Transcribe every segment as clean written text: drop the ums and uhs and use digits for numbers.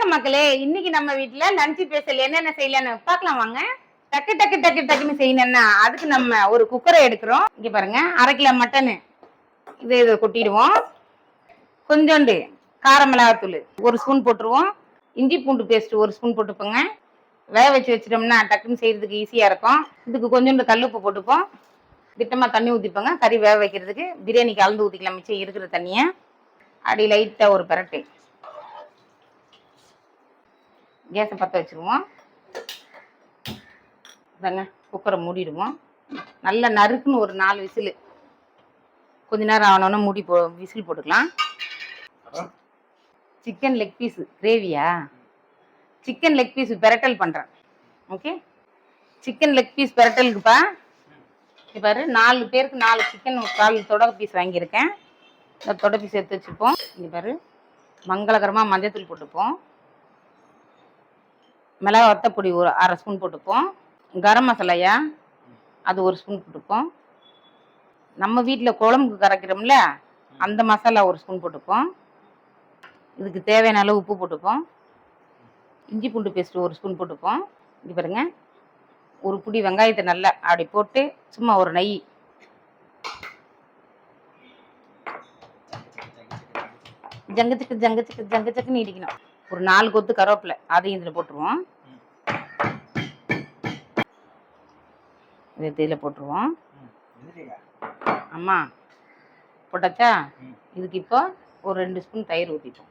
வணக்கம் மக்களே. இன்னைக்கு நம்ம வீட்டுல லஞ்ச் ஸ்பெஷல் என்னென்ன செய்யலான்னு பார்க்கலாம் வாங்க. டக்கு டக்கு டக்கு டக்குன்னு செய்யணும்னா அதுக்கு நம்ம ஒரு குக்கரை எடுக்கிறோம். இங்க பாருங்க, 1/2 கிலோ மட்டனு இதை கொட்டிடுவோம். கொஞ்சோண்டு கார மிளகாத்தூள் 1 ஸ்பூன் போட்டுருவோம். இஞ்சி பூண்டு பேஸ்ட் 1 ஸ்பூன் போட்டுப்போங்க. வேக வச்சிட்டோம்னா டக்குன்னு செய்யறதுக்கு ஈஸியா இருக்கும். இதுக்கு கொஞ்சோண்டு கல்லுப்பு போட்டுப்போம். திட்டமா தண்ணி ஊற்றிப்போங்க. கறி வேக வைக்கிறதுக்கு பிரியாணி கலந்து ஊற்றிக்கலாம். மிச்சம் இருக்கிற தண்ணியை அப்படி லைட்டா ஒரு பெரட்டு கேஸை பற்ற வச்சுருவோம். இதாங்க குக்கரை மூடிடுவோம். நல்லா நறுக்குன்னு ஒரு 4 விசில் கொஞ்ச நேரம் ஆனோன்னா மூடி விசில் போட்டுக்கலாம். சிக்கன் லெக் பீஸ் கிரேவியா? சிக்கன் லெக் பீஸ் பெரட்டல் பண்ணுறேன். ஓகே, சிக்கன் லெக் பீஸ் பெரட்டலுக்குப்பா. பாரு, 4 பேருக்கு 4 சிக்கன் கால் தொடை பீஸ் வாங்கியிருக்கேன். இந்த தொடை பீஸ் எடுத்து வச்சுப்போம். இங்கே பாரு, மங்களகரமாக மஞ்சத்தூள் போட்டுப்போம். மிளகா வத்தப்பொடி ஒரு 1/2 ஸ்பூன் போட்டுப்போம். கரம் மசாலாயா அது 1 ஸ்பூன் போட்டுப்போம். நம்ம வீட்டில் குழம்புக்கு கரைக்கிறோம்ல அந்த மசாலா 1 ஸ்பூன் போட்டுப்போம். இதுக்கு தேவையான அளவு உப்பு போட்டுப்போம். இஞ்சி பூண்டு பேஸ்ட் 1 ஸ்பூன் போட்டுப்போம். இங்கே பாருங்க, ஒரு புடி வெங்காயத்தை நல்லா அப்படி போட்டு சும்மா ஒரு நெய் ஜங்கச்சுக்கு ஜங்கச்சுக்கு ஜங்கச்சக்குன்னு இடிக்கணும். ஒரு 4 கொத்து கருவேப்பிலை அதையும் இதில் போட்டுருவோம். இதில் போட்டுருவோம். ஆமாம், போட்டாச்சா? இதுக்கு இப்போ ஒரு 2 ஸ்பூன் தயிர் ஊற்றிப்போம்.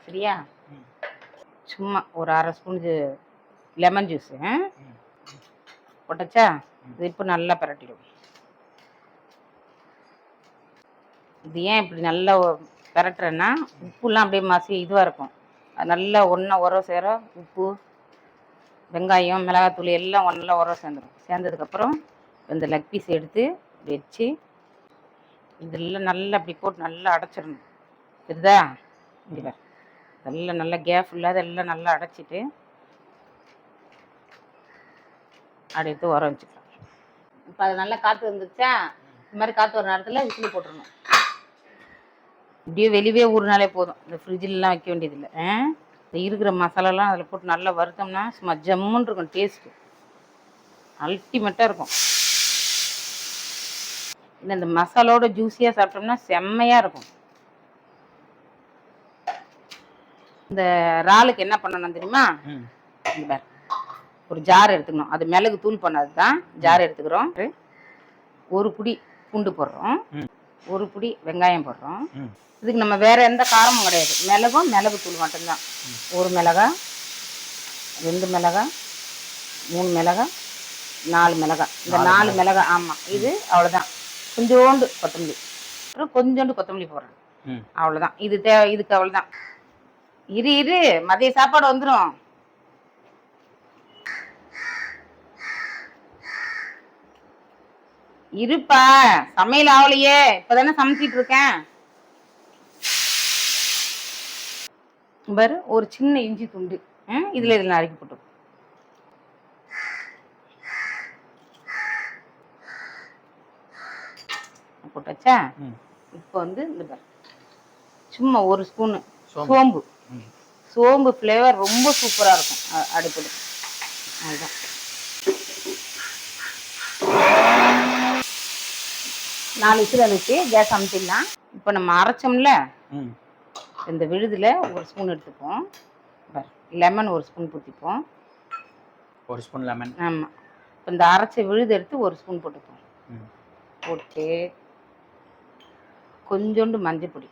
சரியா? சும்மா ஒரு 1/2 ஸ்பூன் லெமன் ஜூஸு போட்டாச்சா? இது இப்போ நல்லா பரட்டிடும். இது ஏன் இப்படி நல்லா பரட்டுறேன்னா உப்புலாம் அப்படியே மாசி இதுவாக இருக்கும். அது நல்லா ஒன்றா உர சேர உப்பு வெங்காயம் மிளகாத்தூள் எல்லாம் நல்லா உரம் சேர்ந்துடும். சேர்ந்ததுக்கப்புறம் இந்த லெக் பீஸ் எடுத்து வச்சு இதெல்லாம் நல்லா அப்படி போட்டு நல்லா அடைச்சிடணும். சரிதா? இங்கே எல்லாம் நல்லா கேப் இல்லாத எல்லாம் நல்லா அடைச்சிட்டு அப்படி எடுத்து உரம் வச்சுக்கலாம். இப்போ அது நல்லா காற்று வந்துருச்சா? இந்த மாதிரி காற்று வர நேரத்தில் விசில் போட்டுடணும். இப்படியே வெளியே ஊறினாலே போதும். இந்த ஃப்ரிட்ஜிலலாம் வைக்க வேண்டியதில்லை. இந்த இருக்கிற மசாலாலாம் அதில் போட்டு நல்லா வறுத்தோம்னா சும்மா ஜம்முன்னு இருக்கும். டேஸ்ட்டு அல்டிமேட்டாக இருக்கும். இல்லை, இந்த மசாலோட ஜூஸியாக சாப்பிட்டோம்னா செம்மையாக இருக்கும். இந்த இறாலுக்கு என்ன பண்ணணும் தெரியுமா? இந்த ஒரு ஜார் எடுத்துக்கணும். அது மிளகு தூள் பண்ணது தான் ஜார் எடுத்துக்கிறோம். 1 புடி பூண்டு போடுறோம். 1 புடி வெங்காயம் போடுறோம். இதுக்கு நம்ம வேற எந்த காரமும் கிடையாது. மிளகும் மிளகு தூள் மட்டும்தான். 1 மிளகா, 2 மிளகா, 3 மிளகா, 4 மிளகா. இந்த 4 மிளகா. ஆமாம், இது அவ்வளோதான். கொஞ்சோண்டு கொத்தமல்லி, அப்புறம் கொஞ்சோண்டு கொத்தமல்லி போடுறேன். அவ்வளோதான். இது இதுக்கு அவ்வளோதான். இரு மதிய சாப்பாடு வந்துடும். இருப்பா, சமையல் ஆகலையே, இப்பதானே சமைச்சிட்டு இருக்கேன். பாரு, ஒரு சின்ன இஞ்சி துண்டு இதுல நறுக்கி போட்டு போட்டாச்சா? இப்போ வந்து இந்த பாரு, சும்மா 1 ஸ்பூனு சோம்பு ஃப்ளேவர் ரொம்ப சூப்பரா இருக்கும். அடுப்பது அதுதான். 4 விசில் வச்சு கேஸ் அமுத்திடலாம். இப்போ நம்ம அரைச்சோம்ல இந்த விழுதுல 1 ஸ்பூன் எடுத்துப்போம். லெமன் 1 ஸ்பூன் ஊற்றிப்போம். 1 ஸ்பூன் லெமன். ஆமாம். இப்போ இந்த அரைச்ச விழுது எடுத்து 1 ஸ்பூன் போட்டுப்போம். போட்டு கொஞ்சோண்டு மஞ்சள் பொடி,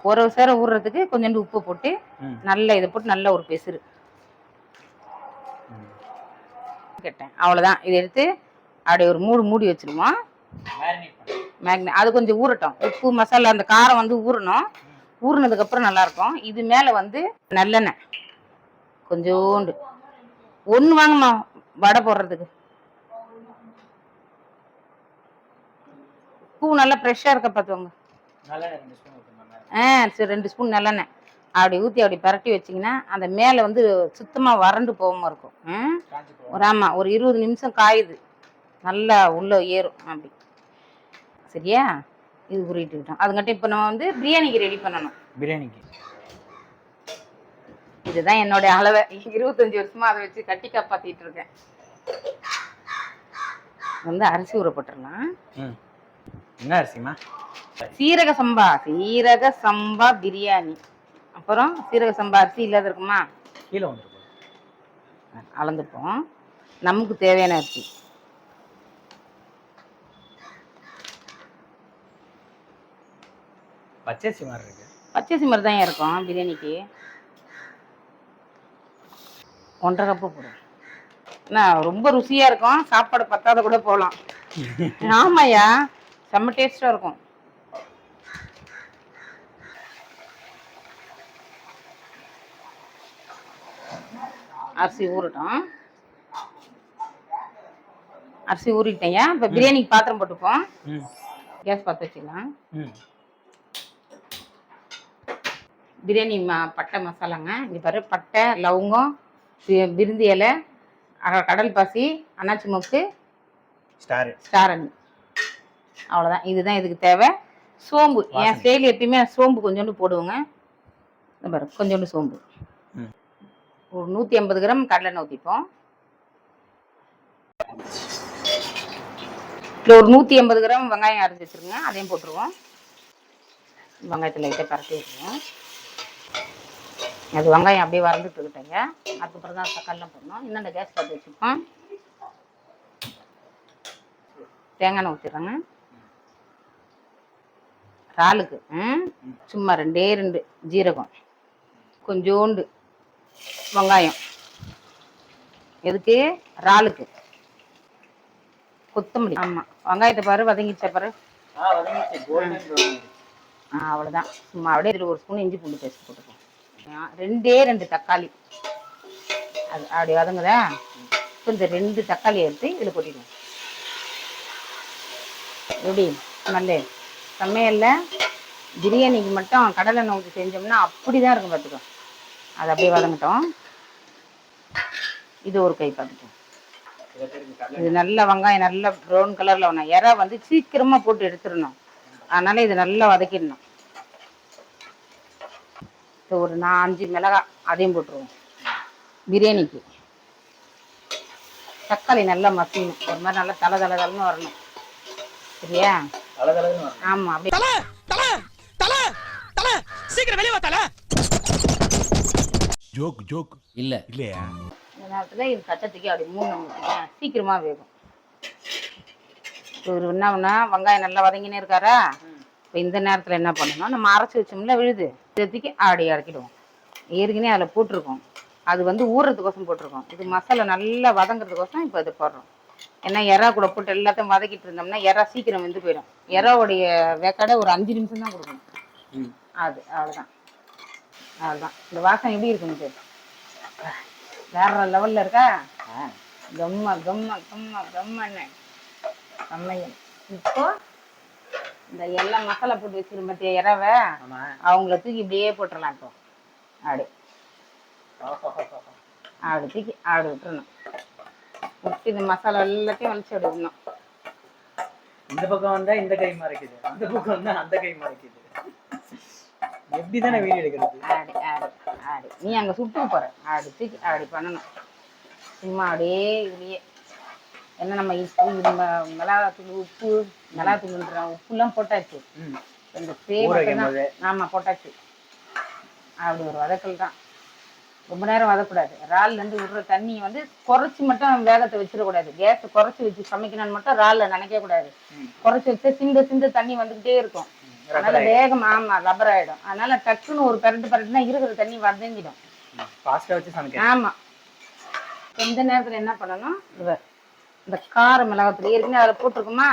ஒரு சேர ஊறுறதுக்கு கொஞ்சோண்டு உப்பு போட்டு நல்லா இதை போட்டு நல்லா ஒரு பெசுறு கேட்டேன். அவ்வளோதான். இதை எடுத்து அப்படியே ஒரு மூடி வச்சிருவோம். அது கொஞ்சம் ஊறட்டும். உப்பு மசாலா அந்த காரம் வந்து ஊறணும். ஊறினதுக்கப்புறம் நல்லாயிருக்கும். இது மேலே வந்து நல்லெண்ணெய் கொஞ்சோண்டு 1 வாங்கம்மா வடை போடுறதுக்கு. பூ நல்லா ஃப்ரெஷ்ஷாக இருக்க பார்த்துவாங்க. சரி, 2 ஸ்பூன் நல்லெண்ணெய் அப்படி ஊற்றி அப்படி பரட்டி வச்சிங்கன்னா அந்த மேலே வந்து சுத்தமாக வறண்டு போகாமல் இருக்கும். ஒரு 20 நிமிஷம் காயுது, நல்லா உள்ளே ஏறும். அப்படி சரியா? இது உருட்டிக்கிட்டோம். அதுங்கட்ட இப்போ நம்ம வந்து பிரியாணிக்கு ரெடி பண்ணணும். பிரியாணிக்கு இதுதான் என்னோட அளவை. 25 வருஷமா அதை வச்சு கட்டி காப்பாத்திட்டு இருக்கேன். வந்து அரிசி ஊற போட்டுடலாம். என்ன அரிசிமா? சீரக சம்பா. சீரக சம்பா பிரியாணி. அப்புறம் சீரக சம்பா அரிசி இல்லாத இருக்குமா? கீழே வந்துருக்கும். அளந்துப்போம். நமக்கு தேவையான அரிசி. பச்சரிசி மாதிரி இருக்கு. பச்சரிசி மாதிரி தான் இருக்கும் பிரியாணிக்கு. 1.5 கப்பு போடும். என்ன ரொம்ப ருசியா இருக்கும். சாப்பாடு பத்தாத கூட போகலாம். ஆமாயா, செம்ம டேஸ்டா இருக்கும். அரிசி ஊறட்டும். அரிசி ஊறிட்டேங்க. இப்போ பிரியாணிக்கு பாத்திரம் போட்டுப்போம். கேஸ் பற்ற வச்சுக்கலாம். பிரியாணி பட்டை மசாலாங்க. இங்கே பாரு, பட்டை, லவங்கம், பிரிந்தி இலை, கடல் பாசி, அன்னாச்சி மொக்கு, ஸ்டார் அண்ணி. அவ்வளோதான். இதுதான் இதுக்கு தேவை. சோம்பு. என் ஸ்டைல் எப்பயுமே சோம்பு கொஞ்சோண்டு போடுவோங்க. இந்த பாரு, கொஞ்சோண்டு சோம்பு. ஒரு 150 கிராம் கடலெண்ணெய் ஊற்றிப்போம். இல்லை ஒரு 180 கிராம் வெங்காயம் அரைச்சி வச்சுருங்க. அதையும் போட்டுருவோம். வெங்காயத்தில் லைட்டாக பரட்டி வச்சுருவோம். அது வெங்காயம் அப்படியே வறந்துட்டு இருக்கட்டேங்க. அதுக்கப்புறம் தான் தக்காளிலாம் போடணும். இன்னும் அந்த கேஸ் பார்த்து வச்சுப்போம். தேங்காய் எண்ணெய் ஊற்றிடுறேங்க. இறாலுக்கு சும்மா 2 ஜீரகம், கொஞ்சோண்டு வெங்காயம். எதுக்கு? இறாலுக்கு. கொத்தமல்லி. ஆமாம், வெங்காயத்தை பாரு வதங்கிச்சா பாரு. அவ்வளோதான். சும்மா அப்படியே இதில் 1 ஸ்பூன் இஞ்சி பூண்டு பேஸ்ட் போட்டுப்போம். 2 தக்காளி. அது அப்படி வதங்குதா? இப்போ இந்த 2 தக்காளி எடுத்து இதில் கொட்டிடுவோம். எப்படி நல்ல சமையலில் பிரியாணிக்கு மட்டும் கடலெண்ணெய் ஊற்றி செஞ்சோம்னா அப்படி தான் இருக்கும் பார்த்துக்கோ. அது அப்படியே வதங்கட்டும். இது ஒரு கை பார்த்துட்டோம். இது நல்ல வெங்காயம் நல்ல ப்ரௌன் கலரில் வேணும். இறை வந்து சீக்கிரமாக போட்டு எடுத்துடணும். அதனால் இது நல்லா வதக்கிடணும். ஒரு 4-5 மிளகாய் அதையும் போட்டுருவோம். பிரியாணிக்கு தக்காளி நல்லா மசியணும். ஒரு மாதிரி நல்லா தலை வரணும். சரியா? ஆமாம். அப்படியே சீக்கிரம் வெளியே வா. ஜோக் இல்ல இல்லையா? இந்த நேரத்தில் இது கச்சத்துக்கு அப்படி 3 சீக்கிரமா வேகும். ஒரு என்ன வெங்காயம் நல்லா வதங்கினே இருக்காரா? இப்போ இந்த நேரத்தில் என்ன பண்ணணும், நம்ம அரைச்சி வச்சோம்ல விழுது, சேர்த்துக்கு அப்படி இறக்கிடுவோம். ஏற்கனவே அதில் போட்டிருக்கோம். அது வந்து ஊறுறதுக்கோசம் போட்டிருக்கோம். இது மசாலா நல்லா வதங்குறதுக்கோசம் இப்போ இது போடுறோம். ஏன்னா இறா கூட போட்டு எல்லாத்தையும் வதக்கிட்டு இருந்தோம்னா இறா சீக்கிரம் வெந்து போயிடும். இறாவுடைய வேக்காடை ஒரு 5 நிமிஷம் தான் கொடுக்கணும். அது அவ்வளோதான். இந்த வாசனை எப்படி இருக்குன்னு வேற லெவலில் இருக்கா? கம்மா கம்மா கம்மா கம்மன்னு சமையல். இப்போ இந்த எல்லாம் மசாலா போட்டு வச்சுக்கிற பற்றிய இறவை அவங்கள தூக்கி இப்படியே போட்டுடலாம். இப்போ ஆடு தூக்கி ஆடு விட்டுறணும். விட்டு இந்த மசாலா எல்லாத்தையும் வலிச்சு விடணும். இந்த பக்கம் வந்தா இந்த கை மறைக்குது, அந்த பக்கம் வந்தா அந்த கை மறைக்குது. எப்படிதானே வீடியோ எடுக்கிறது? ஆடு ஆடு ஆடு நீ அங்கே சுட்டு போற. ஆடு தூக்கி அப்படி பண்ணணும். சும்மா அப்படியே இதுலேயே என்ன நம்ம மிளகாத்தூள் மிளகாத்தூள்ன்ற உப்புலாம் போட்டாச்சு. இந்த ஆமாம் போட்டாச்சு. அப்படி ஒரு வதக்கல் தான். ரொம்ப நேரம் வதக்கூடாது. இறால்லேருந்து விடுற தண்ணியை வந்து குறைச்சி மட்டும் வேகத்தை வச்சிடக்கூடாது. கேஸை குறைச்சி வச்சு சமைக்கணும்னு மட்டும் இறாலில் நினைக்கக்கூடாது. குறைச்சி வச்சு சிந்த தண்ணி வந்துக்கிட்டே இருக்கும். அதனால வேகம் ரப்பர் ஆகிடும். அதனால டக்குன்னு ஒரு பரட்டுனா இருக்கிற தண்ணி வதங்கிடும். ஆமாம். இந்த நேரத்தில் என்ன பண்ணணும், இந்த கார மிளகாத்தூள் ஏற்கனவே அதில் போட்டிருக்கோமா,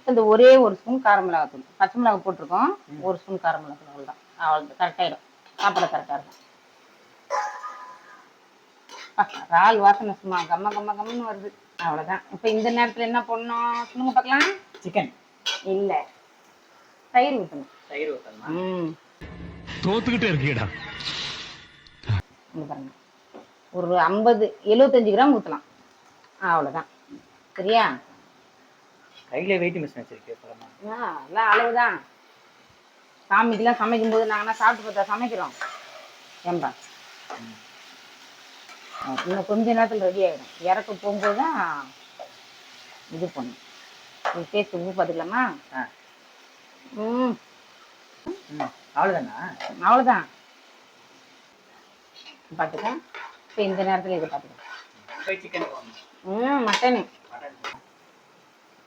இந்த ஒரே 1 ஸ்பூன் கார மிளகாத்தூள், பச்சை மிளகாய் போட்டிருக்கோம். 1 ஸ்பூன் கார மிளகாத்தூள். அவ்வளோதான். அவ்வளோ கரெக்டாகிடும். சாப்பிட கரெக்டாக இருக்கும். இறால் வாசனை சும்மா கம்மன்னு வருது. அவ்வளோதான். இப்போ இந்த நேரத்தில் என்ன பண்ணணும் சொல்லுங்க பார்க்கலாம். சிக்கன் இல்லை, தயிர் ஊற்றணும். தோத்துக்கிட்டே இருக்கீடா. பாருங்க, ஒரு 75 கிராம் ஊற்றலாம். அவ்வளோதான். சரியா? கையில வெயிட் மிஷின் வச்சிருக்கேன் பரமா. எல்லாம் அளவுதான். சாமிக்கெல்லாம் சமைக்கும்போது நாங்கன்னா சாப்பிட்டு பார்த்தா சமைக்கிறோம் ஏன்பா. இன்னும் கொஞ்ச நேரத்தில் ரெடி ஆகிடும். இறக்க போகும்போது தான் இது பண்ணும். இது டேஸ்ட் உப்பு பார்த்துக்கலாமா? ம் அவ்வளோதானா? அவ்வளோதான். பார்த்துக்க. இப்போ இந்த நேரத்தில் இதை பார்த்துக்க. சிக்கன் மட்டனு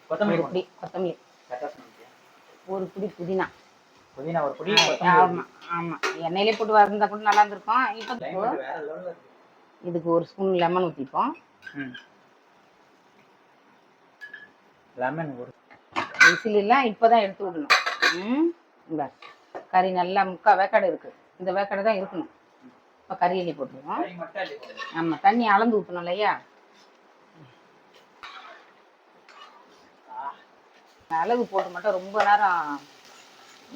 கொத்தமல்லி ஒரு பிடி கொத்தமல்லி, ஒரு பிடி புதினா. புதினா ஒரு பிடி. ஆமாம் ஆமாம், எண்ணெயிலே போட்டு வறுந்தா கூட நல்லா இருந்திருக்கும். இப்போ இதுக்கு ஒரு ஸ்பூன் லெமன் ஊற்றிப்போம். லெமன் ஒரு விசிலாம் இப்போ தான் எடுத்து விடணும். இந்த கறி நல்லா முக்கால் வேக்காடு இருக்குது. இந்த வேக்காடு தான் இருக்கணும். இப்போ கறி எண்ணி போட்டுருவோம். ஆமாம், தண்ணி அளந்து ஊற்றணும் இல்லையா? அளவு போட்டு மட்டும் ரொம்ப நேரம்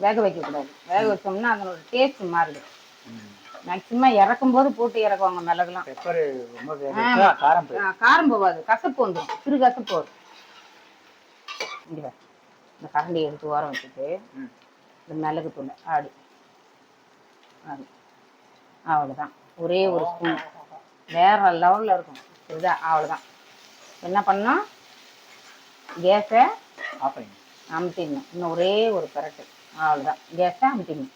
வேக வைக்கக்கூடாது. வேக வச்சோம்னா அதனோட டேஸ்ட் மாறுது. மேக்சிமம் இறக்கும் போது போட்டு இறக்குவாங்க மிளகுலாம். காரம் போகாது, கசப்பு வந்துடும். சிறு கசப்பு வரும். இந்த கரண்டி எடுத்து ஓரம் வச்சுட்டு இந்த மிளகு தூள் ஆடி அவ்வளோதான். ஒரே ஒரு ஸ்பூன் வேற லெவலில் இருக்கும். இதுதான் அவ்வளோதான். என்ன பண்ணோம், கேஸை அமுத்திடணும். இன்னும் ஒரே ஒரு பரட்டு, அவ்வளோதான். கேஸை அமுத்திடணும்.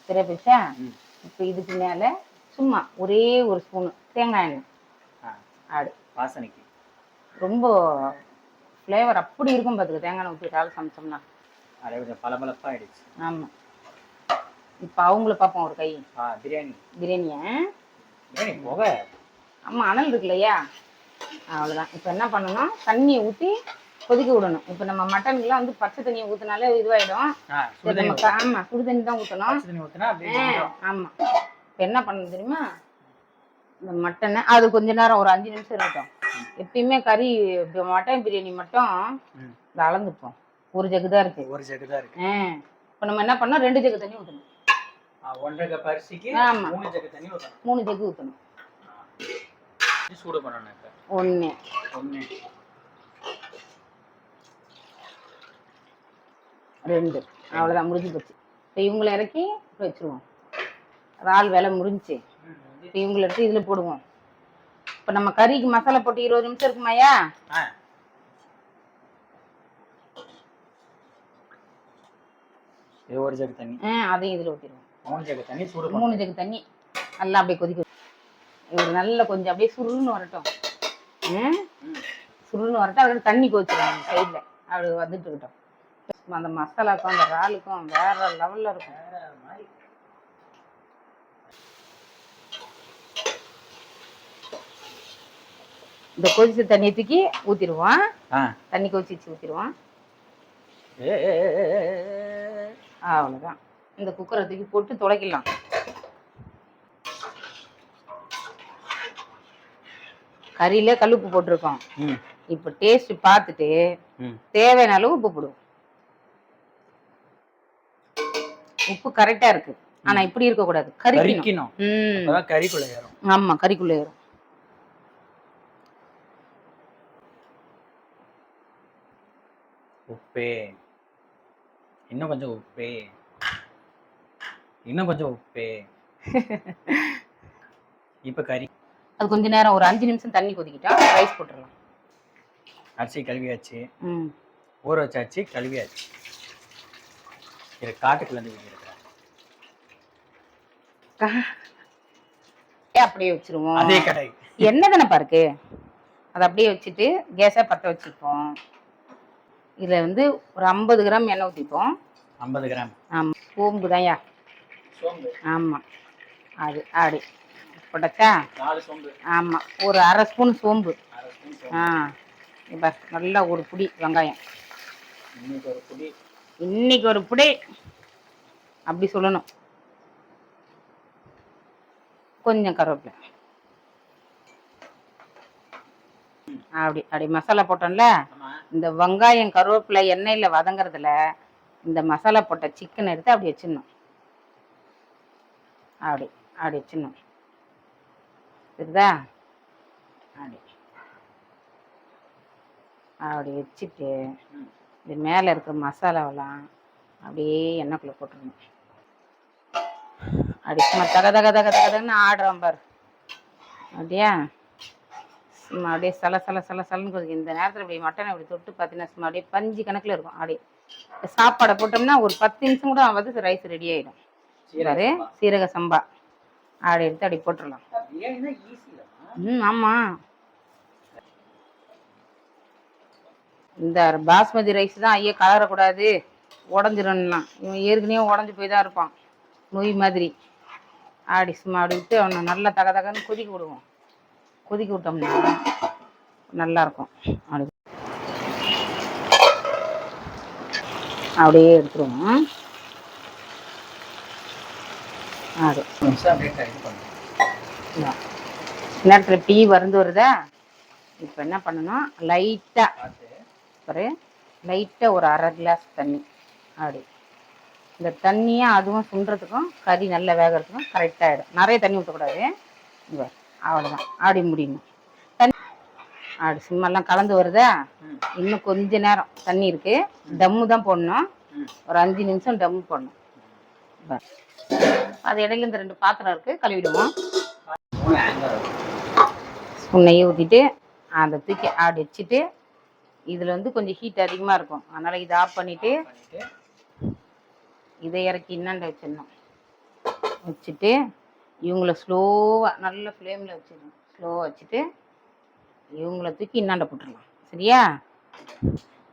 சரி பிடிச்சா? இப்போ இதுக்கு மேலே சும்மா ஒரே ஒரு ஸ்பூனு தேங்காய் எண்ணெய் ஆடு. வாசனைக்கு ரொம்ப ஃப்ளேவர் அப்படி இருக்கும் பார்த்துக்க. தேங்காய் எண்ணெய் ஊற்றிட்டாலும் சமைச்சோம்னா அதே கொஞ்சம் பளபளப்பாக ஆயிடுச்சு. ஆமாம். இப்போ அவங்கள பார்ப்போம் ஒரு கை. பிரியாணியை போக. ஆமாம், அனல் இருக்கு இல்லையா? அவ்வளோதான். இப்போ என்ன பண்ணணும், தண்ணியை ஊற்றி கொதிக்க விடணும். இப்போ நம்ம மட்டனுக்குலாம் வந்து பச்சை தண்ணியை ஊற்றினாலே இதுவாகிடும். ஆமாம், சுடு தண்ணி தான் ஊற்றணும். ஆமாம். இப்போ என்ன பண்ணணும் தெரியுமா, இந்த மட்டனை அது கொஞ்ச நேரம் ஒரு 5 நிமிஷம் இருக்கட்டும். எப்பயுமே கறி மட்டன் பிரியாணி மட்டும் இந்த அளந்துப்போம். ஒரு ஜக்கு தான் இருக்கு. இப்போ நம்ம என்ன பண்ணோம், 2 ஜக்கு தண்ணி ஊற்றணும். 1.5 கப் அரிசிக்கு 3 ஜக்கு தண்ணி ஊற்றணும். 3 ஜக்கு ஊற்றணும். சூடு பண்ணணும். இப்போ 1 2 அவ்வளோதான், முடிஞ்சு போச்சு. இப்போ இவங்களை இறக்கி வச்சுருவோம். இறால் வேலை முடிஞ்சிச்சு. இப்போ இவங்களை எடுத்து இதில் போடுவோம். இப்போ நம்ம கறிக்கு மசாலா போட்டு 20 நிமிஷம் இருக்குமாயா? ஒரு ஜக்கு தண்ணி அதையும் இதில் ஊற்றிடுவோம். 3 ஜக்கு தண்ணி சூடு. 3 ஜக்கு தண்ணி நல்லா அப்படியே கொதிக்க. இவர் நல்லா கொஞ்சம் அப்படியே சுருள்னு வரட்டும். சுருள்னு வரட்டும். அதோட தண்ணி கொதிச்சிடும் சைடில். அப்படி வந்துட்டு இருக்கட்டும். அந்த மசாலாக்கும் அந்த இறாலுக்கும் வேற லெவலில் இருக்கும். இந்த கொதிச்ச தண்ணி தூக்கி ஊற்றிடுவோம். தண்ணி கொதிச்சு ஊற்றிடுவோம். அவ்வளோதான். இந்த குக்கரை தூக்கி போட்டு துடைக்கலாம். கறியில கல்லுப்பு போட்டிருக்கோம். இப்போ டேஸ்ட் பார்த்துட்டு தேவையான அளவு உப்பு போடுவோம். உப்பு கரெக்டா இருக்கு. ஆனா இப்படி இருக்க கூடாது, கறிக்கணும். கறிக்குள்ள ஏறும். ஆமா, கறிக்குள்ள ஏறும். உப்பே இன்னும் கொஞ்சம் உப்பே இன்னும் கொஞ்சம் உப்பே. இப்ப கறி அது கொஞ்ச நேரம் ஒரு 5 நிமிஷம் தண்ணி கொதிக்கிட்டா ரைஸ் போட்டுடலாம். அரிசி கழுவியாச்சு, ஊற வச்சாச்சு, கழுவியாச்சு. இது காட்டுக்குள்ள இருந்து அப்படியே வச்சிருவோம். அதே கடை என்ன தானே பாருக்கு. அதை அப்படியே வச்சுட்டு கேஸை பற்ற வச்சுப்போம். இதில் வந்து ஒரு 50 கிராம் எண்ணெய் ஊற்றிப்போம். 50 கிராம். ஆமாம், சோம்பு தான்யா. சோம்பு. ஆமாம், அது ஆடி போட்டாச்சா? 4 சோம்பு. ஆமாம், ஒரு 1/2 ஸ்பூன் சோம்பு. இப்போ நல்லா ஒரு புடி வெங்காயம். இன்னைக்கு ஒரு புடி அப்படி சொல்லணும். கொஞ்சம் கருவேப்பிலை. அப்படி அப்படி மசாலா போட்டோம்ல. இந்த வெங்காயம் கருவேப்பிலை எண்ணெயில் வதங்குறதுல இந்த மசாலா போட்ட சிக்கன் எடுத்து அப்படி வச்சிடணும். அப்படி அப்படி வச்சிடணும். சரிதா? அப்படி அப்படி வச்சுட்டு இது மேலே இருக்கிற மசாலாவெல்லாம் அப்படியே எண்ணெய்க்குள்ளே போட்டுருணும். அப்படி சும்மா தக தக தக தகன்னு ஆடுறோம் பாரு, அப்படியா சும்மா அப்படியே சல சல சல சலன்னு கொதிக்கும். இந்த நேரத்தில் இப்படி மட்டனை இப்படி தொட்டு பார்த்தீங்கன்னா சும்மா அப்படியே பஞ்சு கணக்கில் இருக்கும். அப்படியே சாப்பாடை போட்டோம்னா ஒரு 10 நிமிஷம் கூட வந்து ரைஸ் ரெடி ஆகிடும். பாரு, சீரக சம்பா அப்படி எடுத்து அப்படி போட்டுடலாம். ஆமாம், இந்த பாஸ்மதி ரைஸ் தான் ஐயா கலரக்கூடாது, உடஞ்சிடணும்னா. இவன் ஏற்கனவே உடஞ்சி போய் தான் இருப்பான், நோய் மாதிரி. அப்படி சும்மா அப்படி விட்டு அவனை நல்லா தக தகன்னு கொதிக்க விடுவோம். கொதிக்க விட்டோம்னா நல்லாயிருக்கும். அப்படி அப்படியே எடுத்துருவோம். அது நேரத்தில் டீ வருந்து வருதா. இப்போ என்ன பண்ணணும், லைட்டாக ஒரு அரை கிளாஸ் தண்ணி. அப்படி இந்த தண்ணியை அதுவும் சுண்டுறதுக்கும் கறி நல்லா வேகிறதுக்கும் கரெக்டாகிடும். நிறைய தண்ணி ஊற்றக்கூடாது. இங்கே அவ்வளோதான், அப்படி முடியணும். தண்ணி அப்படி சும்மாலாம் கலந்து வருதா. இன்னும் கொஞ்ச நேரம் தண்ணி இருக்குது. டம்மு தான் போடணும், ஒரு 5 நிமிஷம் டம்மு போடணும். அது இடையில இந்த 2 பாத்திரம் இருக்குது, கழுவிடுவோம். நெய்யை ஊற்றிட்டு அதை தூக்கி ஆடி வச்சுட்டு, இதில் வந்து கொஞ்சம் ஹீட் அதிகமாக இருக்கும், அதனால் இதை ஆஃப் பண்ணிவிட்டு இதை இறக்கி இன்னாண்ட வச்சிடணும். வச்சுட்டு இவங்கள ஸ்லோவாக நல்ல ஃப்ளேமில் வச்சிடணும். ஸ்லோவாக வச்சுட்டு இவங்கள தூக்கி இன்னாண்ட போட்டுடலாம். சரியா?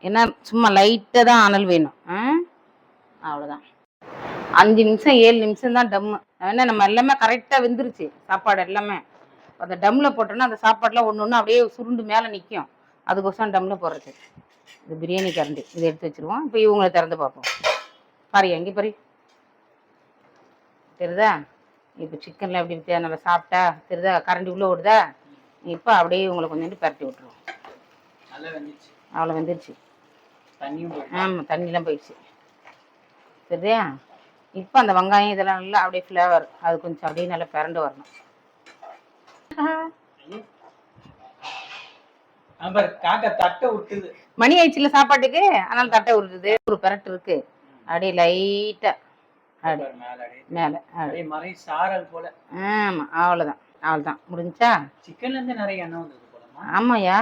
ஏன்னா சும்மா லைட்டாக தான் அனல் வேணும். அவ்வளோதான். 5 நிமிஷம் 7 நிமிஷம் தான் டம்மு. ஏன்னா நம்ம எல்லாமே கரெக்டாக வெந்துருச்சு சாப்பாடு எல்லாமே. அந்த டம்மில் போட்டோன்னா அந்த சாப்பாடெலாம் ஒன்று ஒன்று அப்படியே சுருண்டு மேலே நிற்கும். அதுக்கோசரம் டம்மில் போடுறது. இது பிரியாணி கரண்டி, இதை எடுத்து வச்சுருவோம். இப்போ இவங்களை திறந்து பார்ப்போம். பாரு, எங்கே பாரு, தெரியுதா? இப்போ சிக்கனில் எப்படி நல்லா சாப்பிட்டா தெரியுதா, கரண்டி உள்ளே ஓடுதா. இப்போ அப்படியே இவங்களை கொஞ்சம் பரட்டி விட்டுருவோம். அவ்வளோ வெந்துருச்சு. ஆமாம், தண்ணிலாம் போயிடுச்சு. சரியா? இப்போ அந்த வெங்காயம் இதெல்லாம் நல்லா அப்படியே ஃப்ளேவர் அது கொஞ்சம் அப்படியே நல்லா பிறண்டு வரணும். மணி ஆயிடுச்சுல சாப்பாட்டுக்கு, அதனால தட்டை விட்டுது. ஒரு பெரட்டு இருக்கு, அப்படியே லைட்டா மேல. ஆமா, அவ்வளவுதான் முடிஞ்சா. சிக்கன்ல இருந்து நிறைய எண்ணெய் வந்தது போல. ஆமாயா,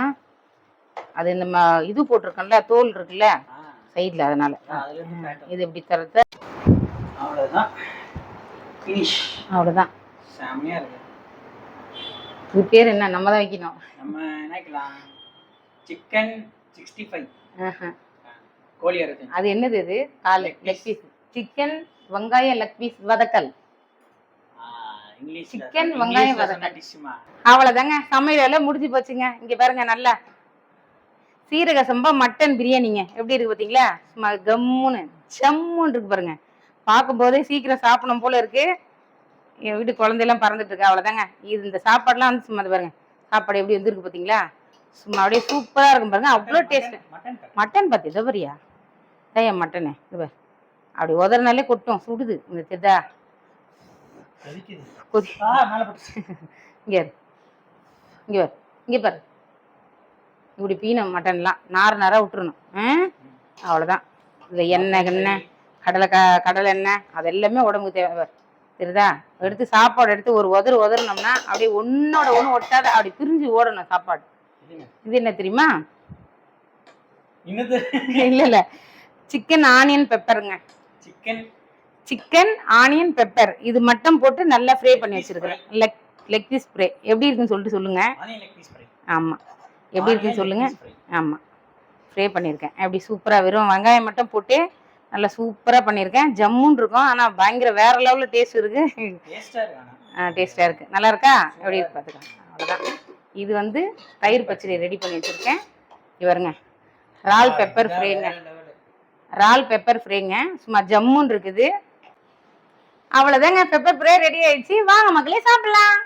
அது இந்த இது போட்டிருக்கோம்ல, தோல் இருக்குல்ல சைட்ல, அதனால இது எப்படி தரத. அவ்வளவுதான். செமையா இருக்கு. இது பேர் என்ன, நம்ம தான் வைக்கணும். நம்ம என்ன வைக்கலாம்? சிக்கன் 65. கோழி இறைச்சி. அது என்னது? இது கால் லெக் பீஸ். சிக்கன் வெங்காயம் லெக் பீஸ் வதக்கல். சிக்கன் வெங்காயம் வதக்கல். அவ்வளவுதாங்க, சமையல் எல்லாம் முடிஞ்சு போச்சுங்க. இங்க பாருங்க, நல்லா சீரக சம்பா மட்டன் பிரியாணிங்க. எப்படி இருக்கு பாத்தீங்களா? சும்மா கம்முன்னு ஜம்முன்னு இருக்கு பாருங்க. பார்க்கும் போதே சீக்கிரம் சாப்பிடணும் போல இருக்கு. என் வீட்டு குழந்தையெல்லாம் பறந்துட்டு இருக்கு. அவ்வளவுதாங்க. இது இந்த சாப்பாடுலாம் வந்து சும்மா பாருங்க, சாப்பாடு எப்படி வந்துருக்கு பாத்தீங்களா? சும்மா அப்படியே சூப்பரா இருக்கும் பாருங்க. அவ்வளோ டேஸ்ட். மட்டன் பார்த்து இதை வரியா ஏன் மட்டனு இது பாரு, அப்படி உதறனாலே கொட்டும், சுடுது. இந்த தெரிதா? இங்க பாரு, இப்படி பீனம் மட்டன்லாம் நார விட்டுறணும். அவ்வளோதான். இந்த எண்ணெய் கடலை எண்ணெய் அது எல்லாமே உடம்புக்கு தேவை. தெரியுதா? எடுத்து சாப்பாடு எடுத்து ஒரு உதறினோம்னா அப்படியே ஒன்னோட ஒன்று ஒட்டாத அப்படி பிரிஞ்சு ஓடணும் சாப்பாடு. இது என்ன தெரியுமா? இல்ல சிக்கன் ஆனியன் பெப்பருங்க. சிக்கன் ஆனியன் பெப்பர் இது மட்டும் போட்டு நல்லா ஃப்ரை பண்ணி வச்சிருக்கிறேன். லெக் பீஸ் ஃப்ரை எப்படி இருக்குன்னு சொல்லிட்டு சொல்லுங்க. ஆமா, எப்படி இருக்குன்னு சொல்லுங்க. ஆமா, ஃப்ரை பண்ணியிருக்கேன். எப்படி சூப்பராக வெறும் வெங்காயம் மட்டும் போட்டு நல்லா சூப்பராக பண்ணியிருக்கேன். ஜம்முன்னு இருக்கும், ஆனால் பயங்கர வேற லெவலில் டேஸ்ட் இருக்கு. டேஸ்டாக இருக்கு. நல்லா இருக்கா? எப்படி இருக்கு பார்த்துக்கலாம். அவ்வளோதான். இது வந்து தயிர் பச்சடி ரெடி பண்ணி வச்சுருக்கேன். இவருங்க ரால் பெப்பர் ஃப்ரைங்க. ரால் பெப்பர் ஃப்ரைங்க, சும்மா ஜம்முன்னு இருக்குது. அவ்வளோதாங்க, பெப்பர் ஃப்ரை ரெடி ஆயிடுச்சு. வாங்க மக்களே சாப்பிடலாம்.